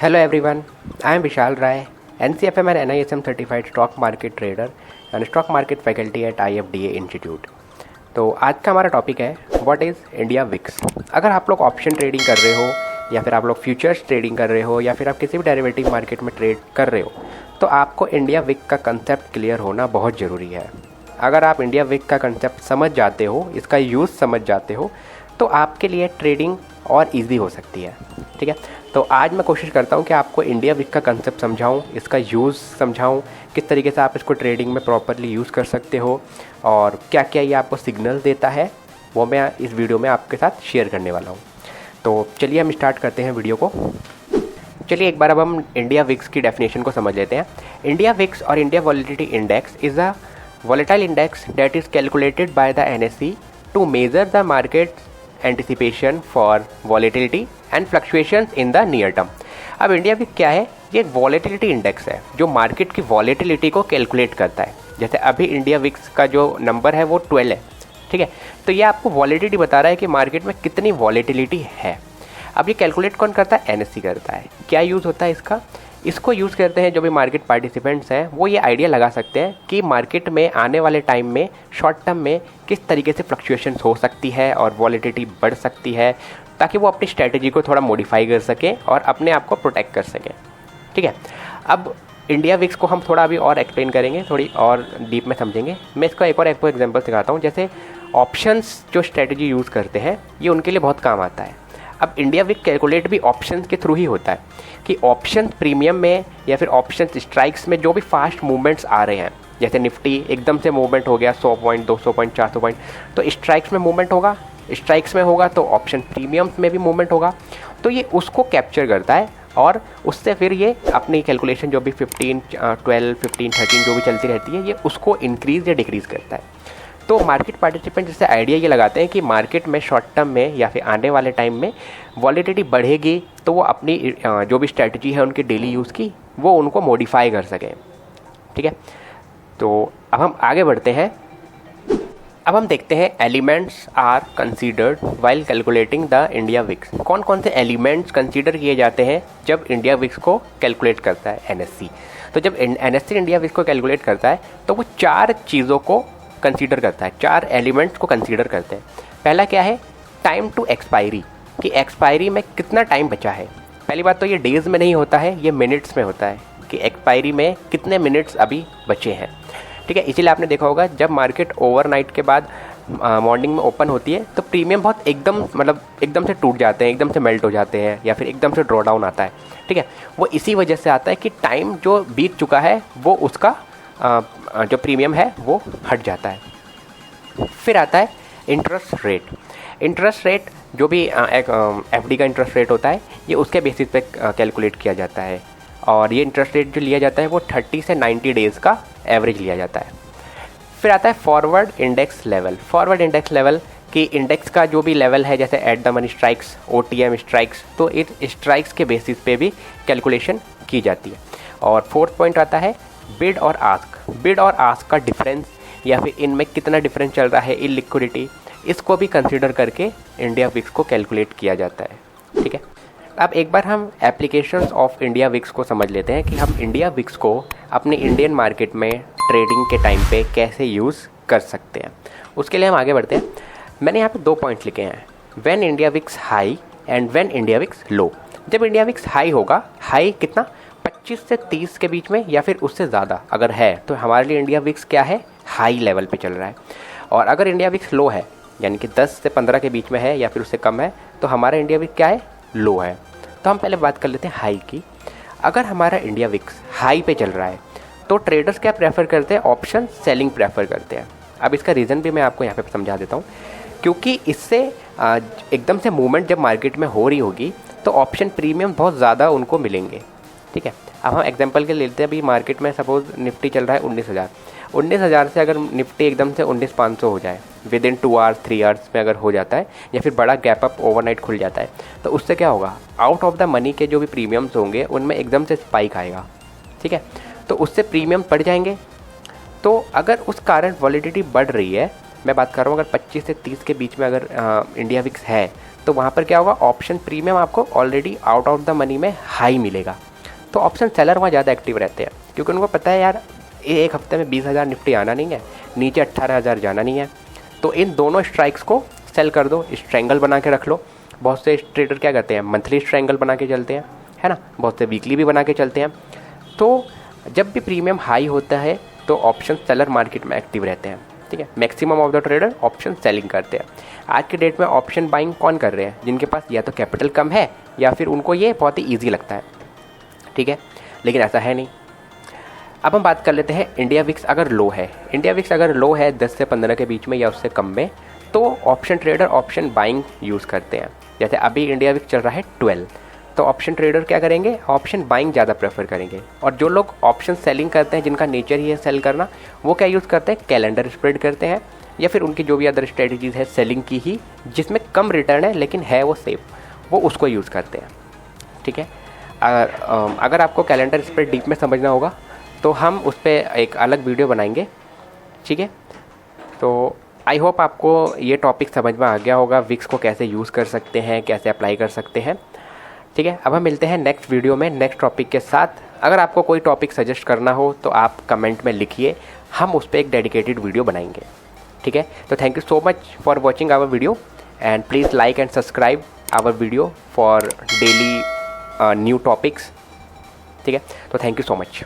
Hello everyone, I am Vishal Rai, NCFM and NISM certified stock market trader and stock market faculty at IFDA Institute। तो आज का हमारा topic है what is India VIX. अगर आप लोग option trading कर रहे हो या फिर आप लोग फ्यूचर्स ट्रेडिंग कर रहे हो या फिर आप किसी भी डेरिवेटिव मार्केट में ट्रेड कर रहे हो तो आपको इंडिया विक का कंसेप्ट क्लियर होना बहुत ज़रूरी है। अगर आप इंडिया विक का कंसेप्ट समझ जाते हो, इसका यूज़ समझ जाते हो, तो आपके लिए ट्रेडिंग और इजी हो सकती है। ठीक है, तो आज मैं कोशिश करता हूँ कि आपको इंडिया विक का कंसेप्ट समझाऊँ, इसका यूज़ समझाऊँ, किस तरीके से आप इसको ट्रेडिंग में प्रॉपरली यूज़ कर सकते हो और क्या क्या ये आपको सिग्नल देता है, वो मैं इस वीडियो में आपके साथ शेयर करने वाला हूँ। तो चलिए हम स्टार्ट करते हैं वीडियो को। चलिए एक बार अब हम इंडिया विक्स की डेफिनेशन को समझ लेते हैं। इंडिया विक्स और India volatility index is a volatile index that is calculated by the NSE to measure the market anticipation for volatility and fluctuations in the near term। अब India Wick क्या है? ये एक वॉलेटिलिटी इंडेक्स है जो market की volatility को calculate करता है। जैसे अभी इंडिया विक्स का जो नंबर है वो 12 है, ठीक है, तो ये आपको वॉलेटिलिटी बता रहा है कि मार्केट में कितनी वॉलेटिलिटी है। अब ये कैलकुलेट कौन करता है? एनएससी करता है। क्या यूज़ होता है इसका? इसको यूज़ करते हैं जो भी मार्केट पार्टिसिपेंट्स हैं वो ये आइडिया लगा सकते हैं कि मार्केट में आने वाले टाइम में शॉर्ट टर्म में किस तरीके से फ्लक्चुएशंस हो सकती है और वॉलेटिलिटी बढ़ सकती है, ताकि वो अपनी स्ट्रैटेजी को थोड़ा मॉडिफाई कर सकें और अपने आप को प्रोटेक्ट कर सकें। ठीक है, अब इंडिया विक्स को हम थोड़ा अभी और एक्सप्लेन करेंगे, थोड़ी और डीप में समझेंगे। मैं इसका एक और आपको एग्जाम्पल सिखाता हूँ। जैसे ऑप्शंस जो स्ट्रैटेजी यूज़ करते हैं ये उनके लिए बहुत काम आता है। अब इंडिया विक कैलकुलेट भी ऑप्शंस के थ्रू ही होता है कि ऑप्शन प्रीमियम में या फिर ऑप्शन स्ट्राइक्स में जो भी फास्ट मूवमेंट्स आ रहे हैं, जैसे निफ्टी एकदम से मूवमेंट हो गया 100 पॉइंट, 200 पॉइंट, 400 पॉइंट, तो स्ट्राइक्स में मूवमेंट होगा, स्ट्राइक्स में होगा तो ऑप्शन प्रीमियम्स में भी मूवमेंट होगा। तो ये उसको कैप्चर करता है और उससे फिर ये अपनी कैलकुलेशन जो भी 15, 12, 15, 13 जो भी चलती रहती है ये उसको इंक्रीज़ या डिक्रीज़ करता है। तो मार्केट पार्टिसिपेंट जैसे आइडिया ये लगाते हैं कि मार्केट में शॉर्ट टर्म में या फिर आने वाले टाइम में वॉलेटिलिटी बढ़ेगी तो वो अपनी जो भी स्ट्रैटेजी है उनकी डेली यूज़ की वो उनको मॉडिफाई कर सकें। ठीक है, तो अब हम आगे बढ़ते हैं। अब हम देखते हैं elements are considered while calculating the India VIX. कौन कौन से एलिमेंट्स कंसीडर किए जाते हैं जब इंडिया विक्स को कैलकुलेट करता है एनएससी। तो जब एनएससी इंडिया विक्स को कैलकुलेट करता है तो वो 4 चीज़ों को कंसीडर करता है, 4 एलिमेंट्स को कंसीडर करते हैं। पहला क्या है? टाइम टू एक्सपायरी, कि एक्सपायरी में कितना टाइम बचा है। पहली बात तो ये डेज़ में नहीं होता है, ये मिनट्स में होता है कि एक्सपायरी में कितने मिनट्स अभी बचे हैं। ठीक है, इसीलिए आपने देखा होगा जब मार्केट ओवरनाइट के बाद मॉर्निंग में ओपन होती है तो प्रीमियम बहुत एकदम से टूट जाते हैं, एकदम से मेल्ट हो जाते हैं या फिर एकदम से ड्रॉ डाउन आता है। ठीक है, वो इसी वजह से आता है कि टाइम जो बीत चुका है वो उसका जो प्रीमियम है वो हट जाता है। फिर आता है इंटरेस्ट रेट। इंटरेस्ट रेट जो भी एफडी का इंटरेस्ट रेट होता है ये उसके बेसिस पे कैलकुलेट किया जाता है और ये इंटरेस्ट रेट जो लिया जाता है वो 30 से 90 डेज़ का एवरेज लिया जाता है। फिर आता है forward index level. Forward index level कि इंडेक्स का जो भी लेवल है, जैसे at the money strikes, OTM strikes, तो इस स्ट्राइक्स के बेसिस पे भी कैलकुलेशन की जाती है। और फोर्थ पॉइंट आता है बिड और आस्क। बिड और आस्क का डिफरेंस या फिर इनमें कितना डिफरेंस चल रहा है, इलिक्विडिटी, इसको भी कंसीडर करके इंडिया विक्स को कैलकुलेट किया जाता है। ठीक है, अब एक बार हम एप्लीकेशंस ऑफ इंडिया विक्स को समझ लेते हैं कि हम इंडिया विक्स को अपने इंडियन मार्केट में ट्रेडिंग के टाइम पे कैसे यूज़ कर सकते हैं। उसके लिए हम आगे बढ़ते हैं। मैंने यहाँ पे 2 पॉइंट लिखे हैं, when India VIX high and when India VIX low. जब इंडिया विक्स हाई होगा, हाई कितना, 25 से 30 के बीच में या फिर उससे ज़्यादा अगर है तो हमारे लिए इंडिया विक्स क्या है, हाई लेवल पे चल रहा है। और अगर इंडिया विक्स लो है यानी कि 10 से 15 के बीच में है या फिर उससे कम है तो हमारा इंडिया विक्स क्या है, लो है। तो हम पहले बात कर लेते हैं हाई की। अगर हमारा इंडिया विक्स हाई पे चल रहा है तो ट्रेडर्स क्या प्रेफर करते हैं, ऑप्शन सेलिंग प्रेफर करते हैं। अब इसका रीज़न भी मैं आपको यहाँ पे समझा देता हूँ, क्योंकि इससे एकदम से मूवमेंट जब मार्केट में हो रही होगी तो ऑप्शन प्रीमियम बहुत ज़्यादा उनको मिलेंगे। ठीक है, अब हम एग्जांपल के लेते हैं, अभी मार्केट में सपोज निफ्टी चल रहा है 19,000 से अगर निफ्टी एकदम से 19,500 हो जाए विद इन 2 आवर्स 3 आवर्स में अगर हो जाता है या फिर बड़ा गैप अप ओवरनाइट खुल जाता है तो उससे क्या होगा, आउट ऑफ द मनी के जो भी प्रीमियम्स होंगे उनमें एकदम से स्पाइक आएगा। ठीक है, तो उससे प्रीमियम बढ़ जाएंगे। तो अगर उस कारण वॉलेटिलिटी बढ़ रही है मैं बात कर रहा हूँ अगर 25 से 30 के बीच में अगर इंडिया विक्स है तो वहाँ पर क्या होगा, ऑप्शन प्रीमियम आपको already out of the money में हाई मिलेगा। तो ऑप्शन सेलर वहाँ ज़्यादा एक्टिव रहते हैं क्योंकि उनको पता है यार एक हफ्ते में 20,000 निफ्टी आना नहीं है, नीचे 18,000 जाना नहीं है। तो इन दोनों स्ट्राइक्स को सेल कर दो, स्ट्रेंगल बना के रख लो। बहुत से ट्रेडर क्या करते हैं, मंथली स्ट्रेंगल बना के चलते हैं, है ना, बहुत से वीकली भी बना के चलते हैं। तो जब भी प्रीमियम हाई होता है तो ऑप्शन सेलर मार्केट में एक्टिव रहते हैं, ठीक है। Maximum of the trader option selling करते हैं। आज के डेट में ऑप्शन बाइंग कौन कर रहे हैं, जिनके पास या तो कैपिटल कम है या फिर उनको ये बहुत ही ईजी लगता है, ठीक है, लेकिन ऐसा है नहीं। अब हम बात कर लेते हैं इंडिया विक्स अगर लो है। इंडिया विक्स अगर लो है 10 से 15 के बीच में या उससे कम में, तो option trader option buying use करते हैं। जैसे अभी इंडिया विक्स चल रहा है 12, तो ऑप्शन ट्रेडर क्या करेंगे, ऑप्शन बाइंग ज़्यादा प्रेफर करेंगे। और जो लोग ऑप्शन सेलिंग करते हैं, जिनका नेचर ही है सेल करना, वो क्या यूज़ करते हैं, कैलेंडर स्प्रेड करते हैं या फिर उनकी जो भी अदर स्ट्रेटजीज़ है सेलिंग की ही, जिसमें कम रिटर्न है लेकिन है वो सेफ, वो उसको यूज़ करते हैं, ठीक है। अगर आपको कैलेंडर स्प्रेड डीप में समझना होगा तो हम उस पर एक अलग वीडियो बनाएंगे, ठीक है। तो आई होप आपको ये टॉपिक समझ में आ गया होगा, विक्स को कैसे यूज़ कर सकते हैं, कैसे अप्लाई कर सकते हैं, ठीक है। अब हम मिलते हैं नेक्स्ट वीडियो में नेक्स्ट टॉपिक के साथ। अगर आपको कोई टॉपिक सजेस्ट करना हो तो आप कमेंट में लिखिए, हम उस पर एक डेडिकेटेड वीडियो बनाएंगे, ठीक है। तो thank you so much for watching our video and please like and subscribe our video for daily new topics, ठीक है। तो थैंक यू सो मच।